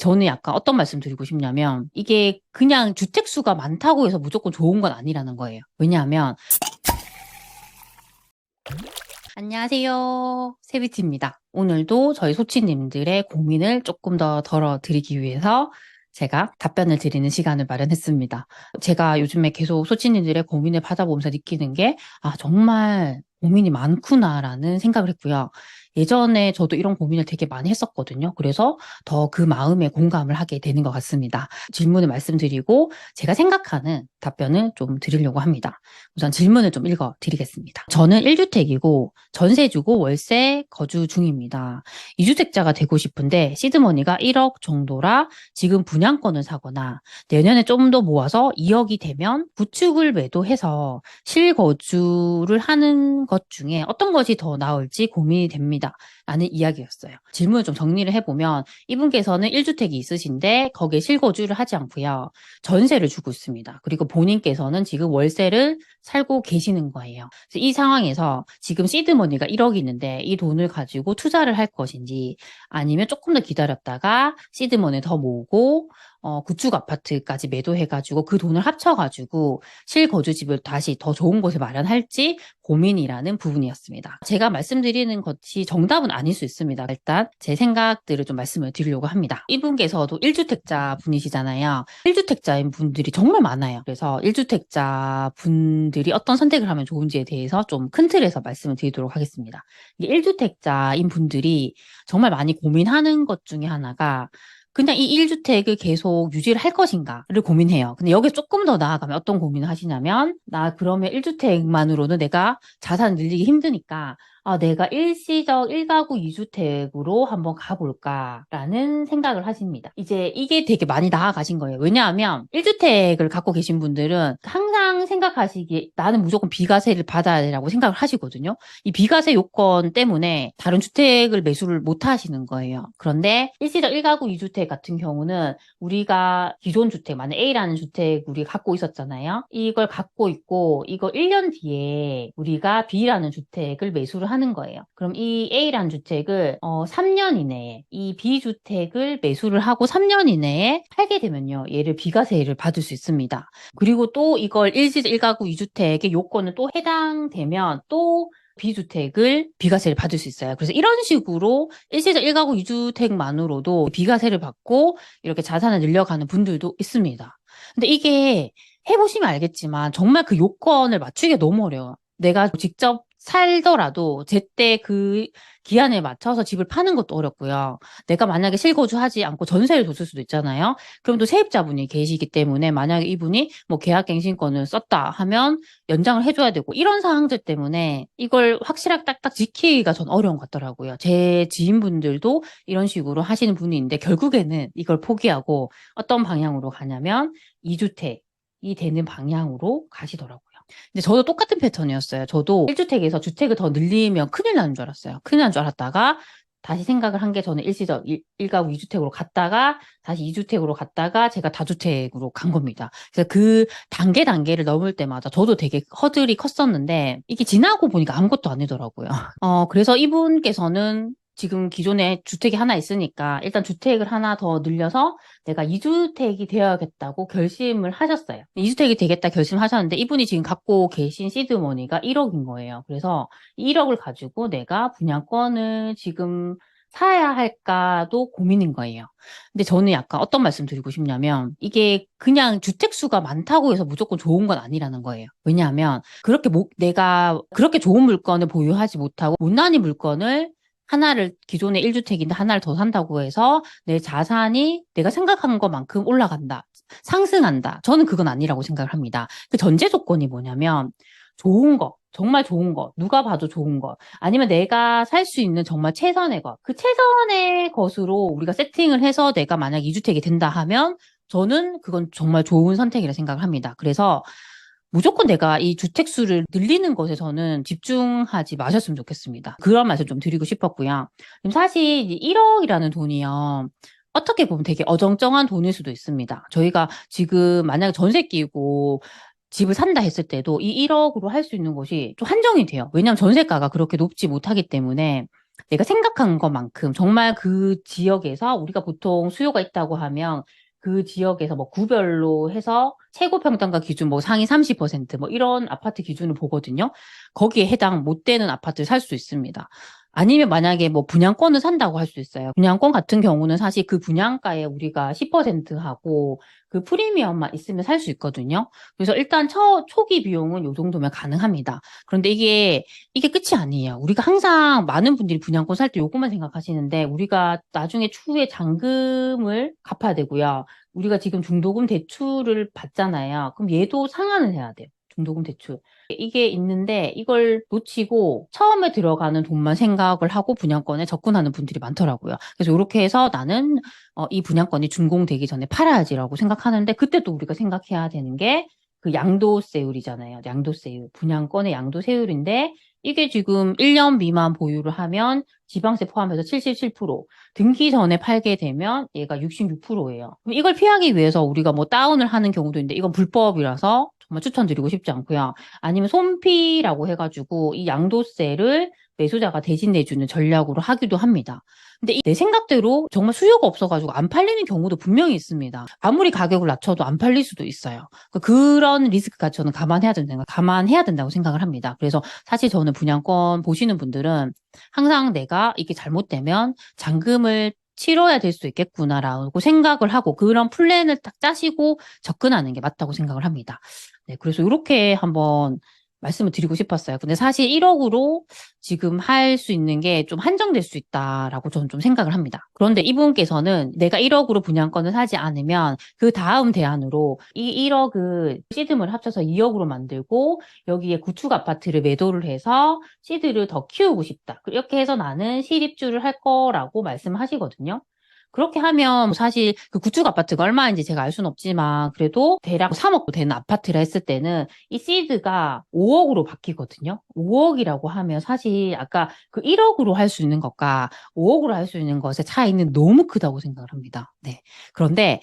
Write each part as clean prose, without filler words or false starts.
저는 약간 어떤 말씀 드리고 싶냐면 이게 그냥 주택 수가 많다고 해서 무조건 좋은 건 아니라는 거예요. 왜냐하면 안녕하세요. 세비티입니다. 오늘도 저희 소치님들의 고민을 조금 더 덜어드리기 위해서 제가 답변을 드리는 시간을 마련했습니다. 제가 요즘에 계속 소치님들의 고민을 받아보면서 느끼는 게, 정말 고민이 많구나라는 생각을 했고요. 예전에 저도 이런 고민을 되게 많이 했었거든요. 그래서 더 그 마음에 공감을 하게 되는 것 같습니다. 질문을 말씀드리고 제가 생각하는 답변을 좀 드리려고 합니다. 우선 질문을 좀 읽어 드리겠습니다. 저는 1주택이고 전세 주고 월세 거주 중입니다. 2주택자가 되고 싶은데 시드머니가 1억 정도라 지금 분양권을 사거나 내년에 좀 더 모아서 2억이 되면 구축을 매도해서 실거주를 하는 것 중에 어떤 것이 더 나을지 고민이 됩니다. 라는 이야기였어요. 질문을 좀 정리를 해보면 이분께서는 1주택이 있으신데 거기에 실거주를 하지 않고요. 전세를 주고 있습니다. 그리고 본인께서는 지금 월세를 살고 계시는 거예요. 그래서 이 상황에서 지금 시드머니가 1억이 있는데 이 돈을 가지고 투자를 할 것인지 아니면 조금 더 기다렸다가 시드머니 더 모으고 구축 아파트까지 매도해가지고 그 돈을 합쳐가지고 실거주집을 다시 더 좋은 곳에 마련할지 고민이라는 부분이었습니다. 제가 말씀드리는 것이 정답은 아닐 수 있습니다. 일단 제 생각들을 좀 말씀을 드리려고 합니다. 이분께서도 1주택자 분이시잖아요. 1주택자인 분들이 정말 많아요. 그래서 1주택자 분들이 어떤 선택을 하면 좋은지에 대해서 좀 큰 틀에서 말씀을 드리도록 하겠습니다. 1주택자인 분들이 정말 많이 고민하는 것 중에 하나가 그냥 이 1주택을 계속 유지를 할 것인가를 고민해요. 근데 여기서 조금 더 나아가면 어떤 고민을 하시냐면, 나 그러면 1주택만으로는 내가 자산 늘리기 힘드니까, 내가 일시적 1가구 2주택으로 한번 가볼까라는 생각을 하십니다. 이제 이게 되게 많이 나아가신 거예요. 왜냐하면 1주택을 갖고 계신 분들은 항상 생각하시기에 나는 무조건 비과세를 받아야 되라고 생각을 하시거든요. 이 비과세 요건 때문에 다른 주택을 매수를 못 하시는 거예요. 그런데 일시적 1가구 2주택 같은 경우는 우리가 기존 주택, 만약 A라는 주택 우리가 갖고 있었잖아요. 이걸 갖고 있고 이거 1년 뒤에 우리가 B라는 주택을 매수를 하는 거예요. 그럼 이 A라는 주택을 3년 이내에 이 B주택을 매수를 하고 3년 이내에 팔게 되면요. 얘를 비과세를 받을 수 있습니다. 그리고 또 이걸 일시적 1가구 2주택의 요건은 또 해당되면 또 B주택을 비과세를 받을 수 있어요. 그래서 이런 식으로 일시적 1가구 2주택만으로도 비과세를 받고 이렇게 자산을 늘려가는 분들도 있습니다. 근데 이게 해보시면 알겠지만 정말 그 요건을 맞추기가 너무 어려워요. 내가 직접 살더라도 제때 그 기한에 맞춰서 집을 파는 것도 어렵고요. 내가 만약에 실거주하지 않고 전세를 줬을 수도 있잖아요. 그럼 또 세입자분이 계시기 때문에 만약에 이분이 뭐 계약갱신권을 썼다 하면 연장을 해줘야 되고 이런 사항들 때문에 이걸 확실하게 딱딱 지키기가 전 어려운 것 같더라고요. 제 지인분들도 이런 식으로 하시는 분이 있는데 결국에는 이걸 포기하고 어떤 방향으로 가냐면 2주택이 되는 방향으로 가시더라고요. 근데 저도 똑같은 패턴이었어요. 저도 1주택에서 주택을 더 늘리면 큰일 나는 줄 알았어요. 큰일 나는 줄 알았다가 다시 생각을 한 게 저는 일시적 1가구 2주택으로 갔다가 다시 2주택으로 갔다가 제가 다주택으로 간 겁니다. 그래서 그 단계를 넘을 때마다 저도 되게 허들이 컸었는데 이게 지나고 보니까 아무것도 아니더라고요. 그래서 이분께서는 지금 기존에 주택이 하나 있으니까 일단 주택을 하나 더 늘려서 내가 2주택이 되어야겠다고 결심을 하셨어요. 2주택이 되겠다 결심하셨는데 이분이 지금 갖고 계신 시드머니가 1억인 거예요. 그래서 1억을 가지고 내가 분양권을 지금 사야 할까도 고민인 거예요. 근데 저는 약간 어떤 말씀 드리고 싶냐면 이게 그냥 주택 수가 많다고 해서 무조건 좋은 건 아니라는 거예요. 왜냐하면 내가 그렇게 좋은 물건을 보유하지 못하고 못난이 물건을 하나를 기존의 1주택인데 하나를 더 산다고 해서 내 자산이 내가 생각한 것만큼 올라간다. 상승한다. 저는 그건 아니라고 생각을 합니다. 그 전제 조건이 뭐냐면 좋은 거, 정말 좋은 거, 누가 봐도 좋은 거, 아니면 내가 살 수 있는 정말 최선의 것, 그 최선의 것으로 우리가 세팅을 해서 내가 만약 2주택이 된다 하면 저는 그건 정말 좋은 선택이라 생각을 합니다. 그래서 무조건 내가 이 주택 수를 늘리는 것에서는 집중하지 마셨으면 좋겠습니다. 그런 말씀 좀 드리고 싶었고요. 사실 1억이라는 돈이요. 어떻게 보면 되게 어정쩡한 돈일 수도 있습니다. 저희가 지금 만약에 전세 끼고 집을 산다 했을 때도 이 1억으로 할 수 있는 것이 좀 한정이 돼요. 왜냐하면 전세가가 그렇게 높지 못하기 때문에 내가 생각한 것만큼 정말 그 지역에서 우리가 보통 수요가 있다고 하면 그 지역에서 뭐 구별로 해서 최고 평당가 기준 뭐 상위 30%뭐 이런 아파트 기준을 보거든요. 거기에 해당 못 되는 아파트를 살 수 있습니다. 아니면 만약에 뭐 분양권을 산다고 할 수 있어요. 분양권 같은 경우는 사실 그 분양가에 우리가 10% 하고 그 프리미엄만 있으면 살 수 있거든요. 그래서 일단 초기 비용은 요 정도면 가능합니다. 그런데 이게 끝이 아니에요. 우리가 항상 많은 분들이 분양권 살 때 요것만 생각하시는데 우리가 나중에 추후에 잔금을 갚아야 되고요. 우리가 지금 중도금 대출을 받잖아요. 그럼 얘도 상환을 해야 돼요. 중도금 대출. 이게 있는데 이걸 놓치고 처음에 들어가는 돈만 생각을 하고 분양권에 접근하는 분들이 많더라고요. 그래서 이렇게 해서 나는 이 분양권이 준공되기 전에 팔아야지라고 생각하는데 그때 또 우리가 생각해야 되는 게 그 양도세율이잖아요. 양도세율. 분양권의 양도세율인데 이게 지금 1년 미만 보유를 하면 지방세 포함해서 77%, 등기 전에 팔게 되면 얘가 66%예요. 그럼 이걸 피하기 위해서 우리가 뭐 다운을 하는 경우도 있는데 이건 불법이라서 정말 추천드리고 싶지 않고요. 아니면 손피라고 해가지고 이 양도세를 매수자가 대신 내주는 전략으로 하기도 합니다. 근데 내 생각대로 정말 수요가 없어가지고 안 팔리는 경우도 분명히 있습니다. 아무리 가격을 낮춰도 안 팔릴 수도 있어요. 그런 리스크까지 저는 감안해야 된다고 생각을 합니다. 그래서 사실 저는 분양권 보시는 분들은 항상 내가 이게 잘못되면 잔금을 치러야 될 수 있겠구나라고 생각을 하고 그런 플랜을 딱 짜시고 접근하는 게 맞다고 생각을 합니다. 네, 그래서 이렇게 한번 말씀을 드리고 싶었어요. 근데 사실 1억으로 지금 할 수 있는 게 좀 한정될 수 있다라고 저는 좀 생각을 합니다. 그런데 이분께서는 내가 1억으로 분양권을 사지 않으면 그 다음 대안으로 이 1억을 시드물 합쳐서 2억으로 만들고 여기에 구축 아파트를 매도를 해서 시드를 더 키우고 싶다. 이렇게 해서 나는 실입주를 할 거라고 말씀하시거든요. 그렇게 하면 사실 그 구축 아파트가 얼마인지 제가 알 수는 없지만 그래도 대략 3억 되는 아파트라 했을 때는 이 시드가 5억으로 바뀌거든요. 5억이라고 하면 사실 아까 그 1억으로 할 수 있는 것과 5억으로 할 수 있는 것의 차이는 너무 크다고 생각을 합니다. 네. 그런데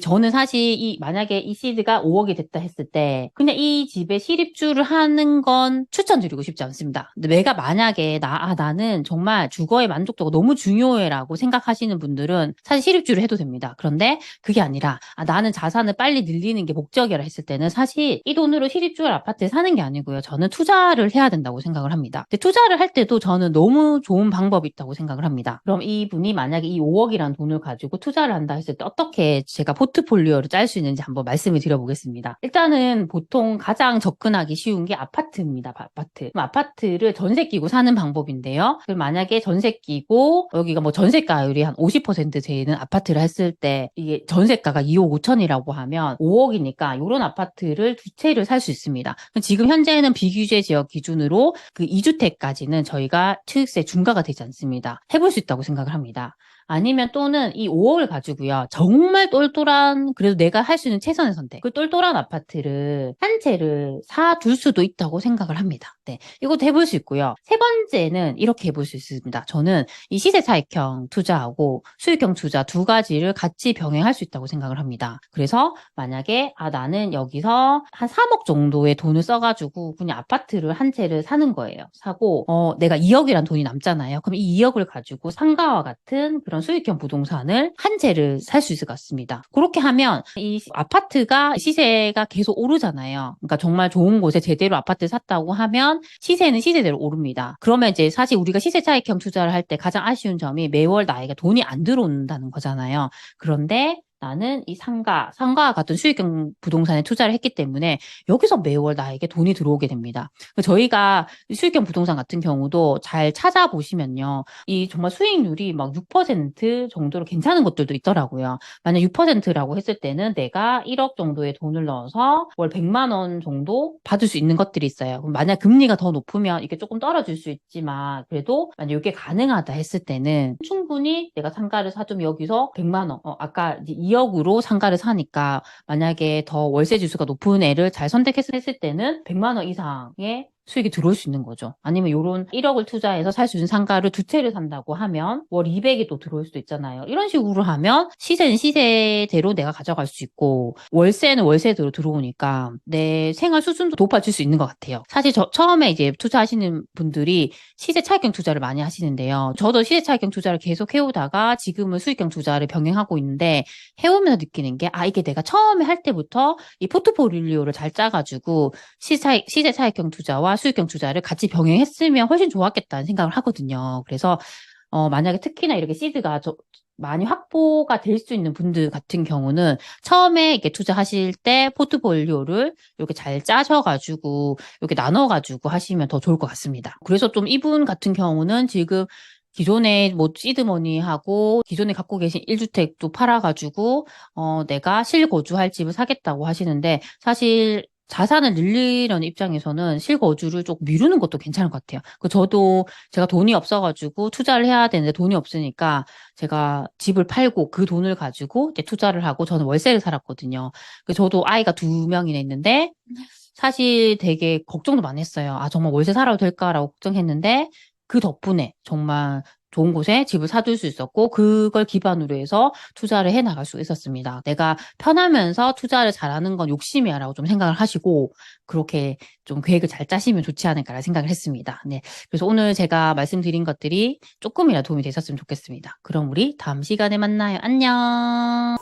저는 사실 만약에 이 시드가 5억이 됐다 했을 때 그냥 이 집에 실입주를 하는 건 추천드리고 싶지 않습니다. 근데 내가 만약에 나는 정말 주거의 만족도가 너무 중요해라고 생각하시는 분들은 사실 실입주를 해도 됩니다. 그런데 그게 아니라 나는 자산을 빨리 늘리는 게 목적이라 했을 때는 사실 이 돈으로 실입주할 아파트에 사는 게 아니고요. 저는 투자를 해야 된다고 생각을 합니다. 근데 투자를 할 때도 저는 너무 좋은 방법이 있다고 생각을 합니다. 그럼 이분이 만약에 이 5억이라는 돈을 가지고 투자를 한다 했을 때 어떻게 제가 포트폴리오를 짤 수 있는지 한번 말씀을 드려보겠습니다. 일단은 보통 가장 접근하기 쉬운 게 아파트입니다. 아파트. 그럼 아파트를 전세 끼고 사는 방법인데요. 그럼 만약에 전세 끼고 여기가 뭐 전세가율이 한 50% 되는 아파트를 했을 때 이게 전세가가 2억 5천이라고 하면 5억이니까 이런 아파트를 두 채를 살 수 있습니다. 지금 현재는 비규제 지역 기준으로 그 2주택까지는 저희가 취득세 중과가 되지 않습니다. 해볼 수 있다고 생각을 합니다. 아니면 또는 이 5억을 가지고요. 정말 똘똘한 그래도 내가 할 수 있는 최선의 선택. 그 똘똘한 아파트를 한 채를 사둘 수도 있다고 생각을 합니다. 네. 이것도 해볼 수 있고요. 세 번째는 이렇게 해볼 수 있습니다. 저는 이 시세 차익형 투자하고 수익형 투자 두 가지를 같이 병행할 수 있다고 생각을 합니다. 그래서 만약에 나는 여기서 한 3억 정도의 돈을 써가지고 그냥 아파트를 한 채를 사는 거예요. 사고 내가 2억이란 돈이 남잖아요. 그럼 이 2억을 가지고 상가와 같은 그런 수익형 부동산을 한 채를 살 수 있을 것 같습니다. 그렇게 하면 이 아파트가 시세가 계속 오르잖아요. 그러니까 정말 좋은 곳에 제대로 아파트를 샀다고 하면 시세는 시세대로 오릅니다. 그러면 이제 사실 우리가 시세 차익형 투자를 할 때 가장 아쉬운 점이 매월 나에게 돈이 안 들어온다는 거잖아요. 그런데 나는 이 상가와 같은 수익형 부동산에 투자를 했기 때문에 여기서 매월 나에게 돈이 들어오게 됩니다. 저희가 수익형 부동산 같은 경우도 잘 찾아보시면요. 이 정말 수익률이 막 6% 정도로 괜찮은 것들도 있더라고요. 만약 6%라고 했을 때는 내가 1억 정도의 돈을 넣어서 월 100만 원 정도 받을 수 있는 것들이 있어요. 그럼 만약 금리가 더 높으면 이게 조금 떨어질 수 있지만 그래도 만약 이게 가능하다 했을 때는 충분히 내가 상가를 사두면 여기서 100만 원, 아까 이제 2억으로 상가를 사니까 만약에 더 월세 지수가 높은 애를 잘 선택했을 때는 100만 원 이상의 수익이 들어올 수 있는 거죠. 아니면 요런 1억을 투자해서 살 수 있는 상가를 두 채를 산다고 하면 월 200이 또 들어올 수도 있잖아요. 이런 식으로 하면 시세는 시세대로 내가 가져갈 수 있고 월세는 월세대로 들어오니까 내 생활 수준도 높아질 수 있는 것 같아요. 사실 처음에 이제 투자하시는 분들이 시세 차익형 투자를 많이 하시는데요. 저도 시세 차익형 투자를 계속 해오다가 지금은 수익형 투자를 병행하고 있는데 해오면서 느끼는 게 이게 내가 처음에 할 때부터 이 포트폴리오를 잘 짜가지고 시세 차익형 투자와 수익형 투자를 같이 병행했으면 훨씬 좋았겠다는 생각을 하거든요. 그래서 만약에 특히나 이렇게 시드가 많이 확보가 될 수 있는 분들 같은 경우는 처음에 이렇게 투자하실 때 포트폴리오를 이렇게 잘 짜셔가지고 이렇게 나눠가지고 하시면 더 좋을 것 같습니다. 그래서 좀 이분 같은 경우는 지금 기존에 뭐 시드머니하고 기존에 갖고 계신 1주택도 팔아가지고 내가 실거주할 집을 사겠다고 하시는데 사실 자산을 늘리려는 입장에서는 실거주를 조금 미루는 것도 괜찮을 것 같아요. 저도 제가 돈이 없어가지고 투자를 해야 되는데 돈이 없으니까 제가 집을 팔고 그 돈을 가지고 이제 투자를 하고 저는 월세를 살았거든요. 저도 아이가 2명이나 있는데 사실 되게 걱정도 많이 했어요. 정말 월세 살아도 될까라고 걱정했는데 그 덕분에 정말 좋은 곳에 집을 사둘 수 있었고 그걸 기반으로 해서 투자를 해 나갈 수 있었습니다. 내가 편하면서 투자를 잘하는 건 욕심이야 라고 좀 생각을 하시고 그렇게 좀 계획을 잘 짜시면 좋지 않을까라는 생각을 했습니다. 네. 그래서 오늘 제가 말씀드린 것들이 조금이라도 도움이 되셨으면 좋겠습니다. 그럼 우리 다음 시간에 만나요. 안녕.